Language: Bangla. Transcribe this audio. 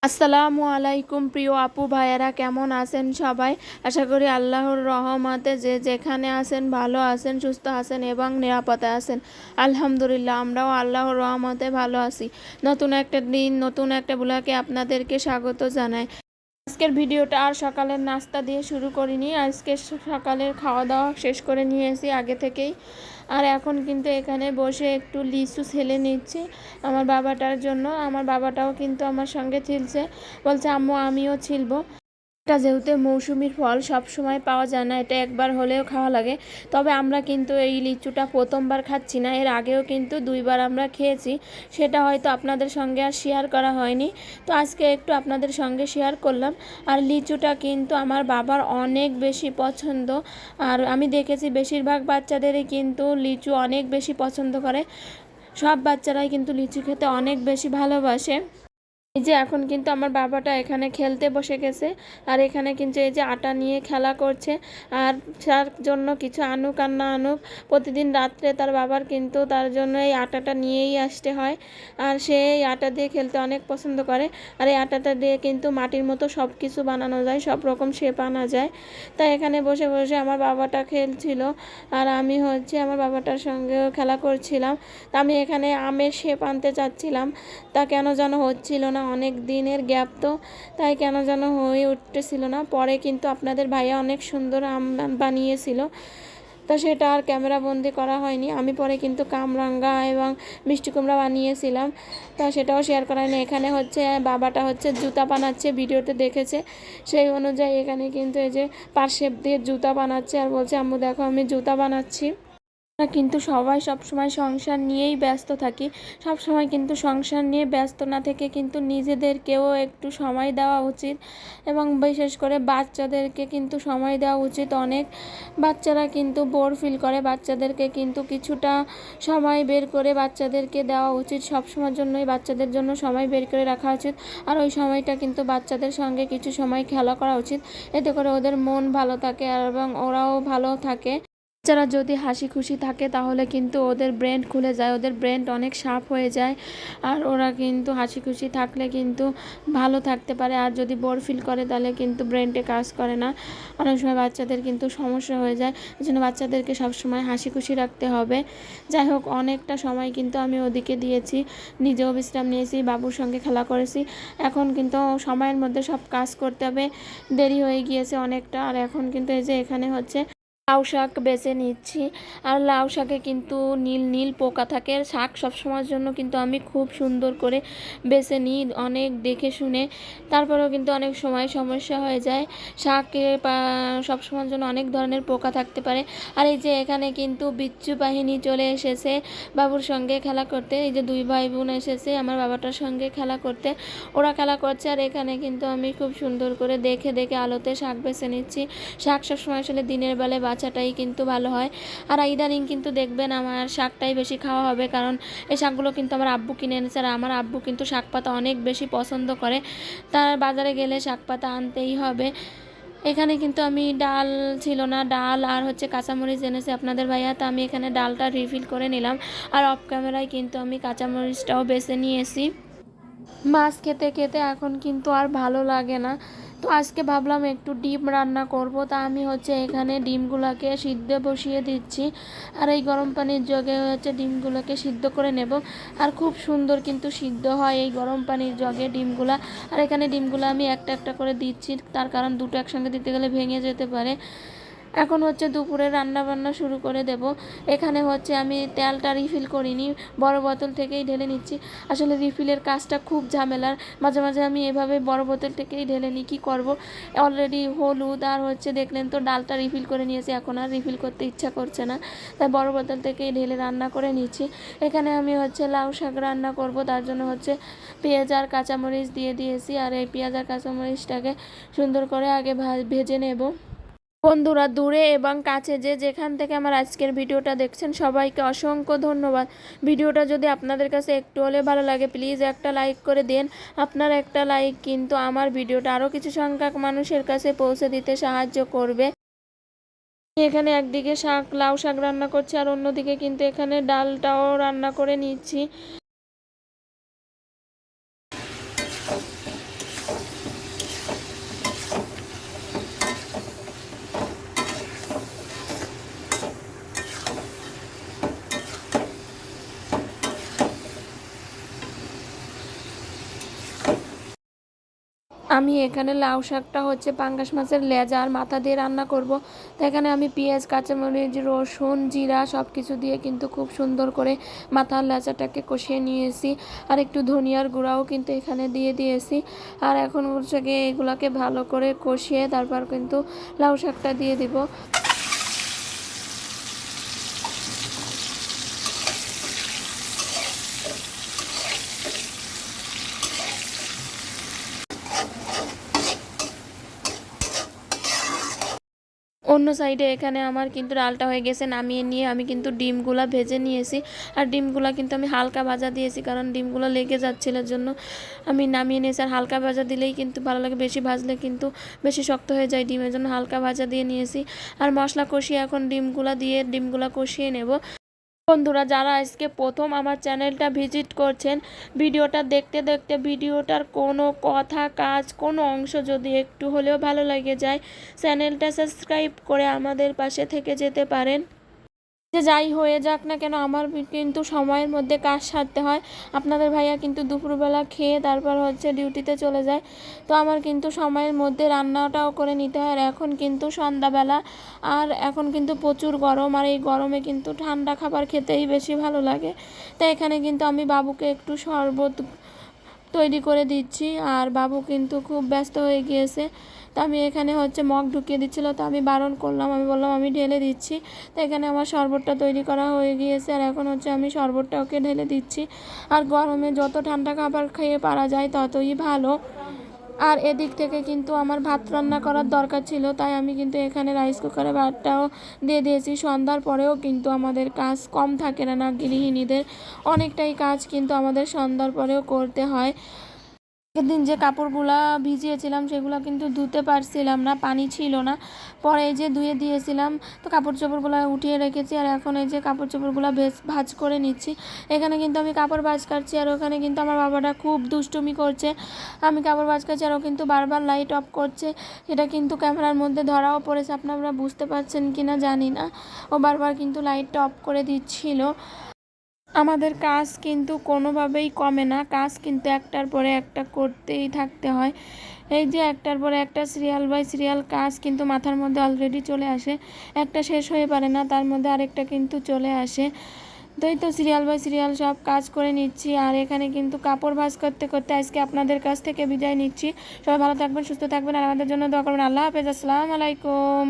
আসসালামু আলাইকুম প্রিয় আপু ভাইয়ারা, কেমন আছেন সবাই? আশা করি আল্লাহর রহমতে যে যেখানে আছেন ভালো আছেন, সুস্থ আছেন এবং নিরাপদে আছেন। আলহামদুলিল্লাহ, আমরাও আল্লাহর রহমতে ভালো আছি। নতুন একটা দিন, নতুন একটা ব্লগে আপনাদেরকে স্বাগত জানাই। আজকের ভিডিওটা আর সকালের নাস্তা দিয়ে শুরু করিনি। আজকে সকালের খাওয়া দাওয়া শেষ করে নিয়েছি আগে থেকেই। আর এখন কিন্তু এখানে বসে একটু লিচু ছেলে নিচ্ছি আমার বাবাটার জন্য। আমার বাবাটাও কিন্তু আমার সঙ্গে ছিলছে, বলছে আম্মু আমিও ছিলবো। এটা যেহেতু মৌসুমির ফল, সব সময় পাওয়া যায় না, এটা একবার হলেও খাওয়া লাগে। তবে আমরা কিন্তু এই লিচুটা প্রথমবার খাচ্ছি না, এর আগেও কিন্তু দুইবার আমরা খেয়েছি। সেটা হয়তো আপনাদের সঙ্গে আর শেয়ার করা হয়নি, তো আজকে একটু আপনাদের সঙ্গে শেয়ার করলাম। আর লিচুটা কিন্তু আমার বাবার অনেক বেশি পছন্দ। আর আমি দেখেছি বেশিরভাগ বাচ্চাদেরই কিন্তু লিচু অনেক বেশি পছন্দ করে। সব বাচ্চারাই কিন্তু লিচু খেতে অনেক বেশি ভালোবাসে। এই যে এখন কিন্তু আমার বাবাটা এখানে খেলতে বসে গেছে। আর এখানে কিন্তু এই যে আটা নিয়ে খেলা করছে। আর তার জন্য কিছু আনুক আর না আনুক, প্রতিদিন রাত্রে তার বাবার কিন্তু তার জন্য এই আটাটা নিয়েই আসতে হয়। আর সে এই আটা দিয়ে খেলতে অনেক পছন্দ করে। আর এই আটাটা দিয়ে কিন্তু মাটির মতো সব কিছু বানানো যায়, সব রকম শেপ আনা যায়। তাই এখানে বসে বসে আমার বাবাটা খেলছিল, আর আমি আমার বাবাটার সঙ্গেও খেলা করছিলাম। আমি এখানে আমের শেপ আনতে চাচ্ছিলাম, তা কেন যেন হচ্ছিল না, অনেক দিনের গ্যাপ তো, তাই কেন যেন হয়ে উঠতেছিল না। পরে কিন্তু আপনাদের ভাইয়া অনেক সুন্দর আম বানিয়েছিল, তা সেটা আর ক্যামেরা বন্দি করা হয়নি। আমি পরে কিন্তু কামরাঙ্গা এবং মিষ্টি কুমড়া বানিয়েছিলাম, তা সেটাও শেয়ার করা হয়নি। এখানে বাবাটা জুতা বানাচ্ছে, ভিডিওতে দেখেছে, সেই অনুযায়ী এখানে কিন্তু এই যে পার্শেপ দিয়ে জুতা বানাচ্ছে। আর বলছে আম্মু দেখো আমি জুতা বানাচ্ছি। কিন্তু সবাই সবসময় সংসার নিয়েই ব্যস্ত থাকি। সব সময় কিন্তু সংসার নিয়ে ব্যস্ত না থেকে কিন্তু নিজেদেরকেও একটু সময় দেওয়া উচিত, এবং বিশেষ করে বাচ্চাদেরকে কিন্তু সময় দেওয়া উচিত। অনেক বাচ্চারা কিন্তু বোর ফিল করে, বাচ্চাদেরকে কিন্তু কিছুটা সময় বের করে বাচ্চাদেরকে দেওয়া উচিত। সব সময়ের জন্যই বাচ্চাদের জন্য সময় বের করে রাখা উচিত। আর ওই সময়টা কিন্তু বাচ্চাদের সঙ্গে কিছু সময় খেলা করা উচিত, এতে করে ওদের মন ভালো থাকে এবং ওরাও ভালো থাকে। বাচ্চারা যদি হাসি খুশি থাকে তাহলে কিন্তু ওদের ব্রেন খুলে যায়, ওদের ব্রেন অনেক শার্প হয়ে যায়। আর ওরা কিন্তু হাসি খুশি থাকলে কিন্তু ভালো থাকতে পারে। আর যদি বোর ফিল করে তাহলে কিন্তু ব্রেনটে কাজ করে না, অনেক সময় বাচ্চাদের কিন্তু সমস্যা হয়ে যায়। এই জন্য বাচ্চাদেরকে সবসময় হাসি খুশি রাখতে হবে। যাই হোক, অনেকটা সময় কিন্তু আমি ওদিকে দিয়েছি, নিজেও বিশ্রাম নিয়েছি, বাবুর সঙ্গে খেলা করেছি। এখন কিন্তু সময়ের মধ্যে সব কাজ করতে হবে, দেরি হয়ে গিয়েছে অনেকটা। আর এখন কিন্তু এই যে এখানে লাউ শাক বেছে নিচ্ছি। আর লাউ শাকে কিন্তু নীল নীল পোকা থাকে, শাক সবসময়ের জন্য কিন্তু আমি খুব সুন্দর করে বেছে নিই, অনেক দেখে শুনে। তারপরেও কিন্তু অনেক সময় সমস্যা হয়ে যায়, শাকে সবসময়ের জন্য অনেক ধরনের পোকা থাকতে পারে। আর এই যে এখানে কিন্তু বিচ্ছু বাহিনী চলে এসেছে বাবুর সঙ্গে খেলা করতে। এই যে দুই ভাই বোন এসেছে আমার বাবাটার সঙ্গে খেলা করতে, ওরা খেলা করছে। আর এখানে কিন্তু আমি খুব সুন্দর করে দেখে দেখে আলোতে শাক বেছে নিচ্ছি। শাক সবসময় আসলে দিনের বেলায় বাছাটাই কিন্তু ভালো হয়। আর ইদানিং কিন্তু দেখবেন আমার শাকটাই বেশি খাওয়া হবে, কারণ এই শাকগুলো কিন্তু আমার আব্বু কিনে এনেছে। আর আমার আব্বু কিন্তু শাক পাতা অনেক বেশি পছন্দ করে, তার বাজারে গেলে শাক পাতা আনতেই হবে। এখানে কিন্তু আমি ডাল ছিল না, ডাল আর কাঁচামরিচ এনেছে আপনাদের ভাইয়া, তো আমি এখানে ডালটা রিফিল করে নিলাম। আর অফ ক্যামেরায় কিন্তু আমি কাঁচামরিচটাও বেছে নিয়েছি। মাছ খেতে খেতে এখন কিন্তু আর ভালো লাগে না, তো আজকে ভাবলাম একটু ডিম রান্না করব। তা আমি এখানে ডিমগুলোকে সিদ্ধ বসিয়ে দিচ্ছি। আর এই গরম পানির জগে ডিমগুলোকে সিদ্ধ করে নেব। আর খুব সুন্দর কিন্তু সিদ্ধ হয় এই গরম পানির জগে ডিমগুলা। আর এখানে ডিমগুলো আমি একটা একটা করে দিচ্ছি, তার কারণ দুটো একসঙ্গে দিতে গেলে ভেঙে যেতে পারে। এখন দুপুরে রান্না বান্না শুরু করে দেব। এখানে আমি তেলটা রিফিল করিনি, বড় বোতল থেকেই ঢেলে নিচ্ছি। আসলে রিফিলের কাজটা খুব ঝামেলার, মাঝে মাঝে আমি এভাবে বড় বোতল থেকেই ঢেলে নিই, কী করব। অলরেডি হলুদ আর দেখলেন তো ডালটা রিফিল করে নিয়েছি, এখন আর রিফিল করতে ইচ্ছা করছে না, তাই বড় বোতল থেকেই ঢেলে রান্না করে নিচ্ছি। এখানে আমি লাউ শাক রান্না করব, তার জন্য পেঁয়াজ আর কাঁচামরিচ দিয়ে দিয়েছি। আর এই পেঁয়াজ আর কাঁচামরিচটাকে সুন্দর করে আগে ভেজে নেব। বন্ধুরা, দূরে এবং কাছে যে যেখান থেকে আমার আজকের ভিডিওটা দেখছেন সবাইকে অসংখ্য ধন্যবাদ। ভিডিওটা যদি আপনাদের কাছে একটু হলে ভালো লাগে প্লিজ একটা লাইক করে দেন। আপনার একটা লাইক কিন্তু আমার ভিডিওটা আরও কিছু সংখ্যক মানুষের কাছে পৌঁছে দিতে সাহায্য করবে। এখানে একদিকে লাউ শাক রান্না করছি, আর অন্যদিকে কিন্তু এখানে ডালটাও রান্না করে নিচ্ছি। আমি এখানে লাউ শাকটা হচ্ছে পাঙ্গাস মাছের লেজা আর মাথা দিয়ে রান্না করব। তো এখানে আমি পেঁয়াজ, কাঁচামরিচ, রসুন, জিরা সব কিছু দিয়ে কিন্তু খুব সুন্দর করে মাথার লেজাটাকে কষিয়ে নিয়েছি। আর একটু ধনিয়ার গুঁড়াও কিন্তু এখানে দিয়ে দিয়েছি। আর এখন হচ্ছে গিয়ে এগুলাকে ভালো করে কষিয়ে তারপর কিন্তু লাউ শাকটা দিয়ে দিব। অন্য সাইডে এখানে আমার কিন্তু ডালটা হয়ে গেছে, নামিয়ে নিয়ে আমি কিন্তু ডিমগুলা ভেজে নিয়েছি। আর ডিমগুলা কিন্তু আমি হালকা ভাজা দিয়েছি, কারণ ডিমগুলো লেগে যাচ্ছিল জন্য আমি নামিয়ে নিয়েছি। আর হালকা ভাজা দিলেই কিন্তু ভালো লাগে, বেশি ভাজলে কিন্তু বেশি শক্ত হয়ে যায় ডিমের জন্য হালকা ভাজা দিয়ে নিয়েছি। আর মশলা কষিয়ে এখন ডিমগুলা কষিয়ে নেব। বন্ধুরা, যারা আজকে প্রথম আমার চ্যানেলটা ভিজিট করছেন, ভিডিওটা দেখতে দেখতে ভিডিওটার কোনো কথা, কাজ, কোনো অংশ যদি একটু হলেও ভালো লাগে যায়, চ্যানেলটা সাবস্ক্রাইব করে আমাদের পাশে থেকে যেতে পারেন। যে যাই হয়ে যাক না কেন, আমার কিন্তু সময়ের মধ্যে কাজ সারতে হয়। আপনাদের ভাইয়া কিন্তু দুপুরবেলা খেয়ে তারপর হচ্ছে ডিউটিতে চলে যায়। তো আমার কিন্তু সময়ের মধ্যে রান্নাটাও করে নিতে হয়। আর এখন কিন্তু সন্ধ্যাবেলা, আর এখন কিন্তু প্রচুর গরম, আর এই গরমে কিন্তু ঠান্ডা খাবার খেতেই বেশি ভালো লাগে। তাই এখানে কিন্তু আমি বাবুকে একটু শরবত তৈরি করে দিচ্ছি। আর বাবু কিন্তু খুব ব্যস্ত হয়ে গিয়েছে। তো আমি এখানে হচ্ছে মগ ঢুকিয়ে দিচ্ছিলো, তো আমি বারণ করলাম, আমি বললাম আমি ঢেলে দিচ্ছি। তো এখানে আমার শরবতটা তৈরি করা হয়ে গিয়েছে, আর এখন হচ্ছে আমি শরবতটা ওকে ঢেলে দিচ্ছি। আর গরমে যত ঠান্ডা খাবার খেয়ে পারা যায় ততই ভালো। আর এদিক থেকে কিন্তু আমার ভাত রান্না করার দরকার ছিল, তাই আমি কিন্তু এখানে রাইস কুকারে ভাতটাও দিয়ে দিয়েছি। সন্ধ্যার পরেও কিন্তু আমাদের কাজ কম থাকে না গৃহিণীদের, অনেকটাই কাজ কিন্তু আমাদের সন্ধ্যার পরেও করতে হয়। সেদিন যে কাপড়গুলা ভিজিয়েছিলাম সেগুলো কিন্তু ধুতে পারছিলাম না, পানি ছিল না। পরে এই যে ধুয়ে দিয়েছিলাম, তো কাপড় চোপড়গুলো উঠিয়ে রেখেছি। আর এখন এই যে কাপড় চোপড়গুলো ভাঁজ করে নিচ্ছি। এখানে কিন্তু আমি কাপড় ভাঁজ কাটছি, আর ওখানে কিন্তু আমার বাবাটা খুব দুষ্টুমি করছে। আমি কাপড় ভাঁজ কাটছি আর ও কিন্তু বারবার লাইট অফ করছে। এটা কিন্তু ক্যামেরার মধ্যে ধরাও পড়েছে, আপনারা বুঝতে পারছেন কি না জানি না। ও বারবার কিন্তু লাইটটা অফ করে দিচ্ছিল। আমাদের কাজ কিন্তু কোনোভাবেই কমে না, কাজ কিন্তু একটার পরে একটা করতেই থাকতে হয়। এই যে একটার পরে একটা সিরিয়াল বাই সিরিয়াল কাজ কিন্তু মাথার মধ্যে অলরেডি চলে আসে, একটা শেষ হয়ে পারে না, তার মধ্যে আরেকটা কিন্তু চলে আসে। তো এই তো সিরিয়াল বাই সিরিয়াল সব কাজ করে নিচ্ছি। আর এখানে কিন্তু কাপড় ভাঁজ করতে করতে আজকে আপনাদের কাছ থেকে বিদায় নিচ্ছি। সবাই ভালো থাকবেন, সুস্থ থাকবেন, আর আমাদের জন্য দোয়া করবেন। আল্লাহ হাফেজ, আসসালামু আলাইকুম।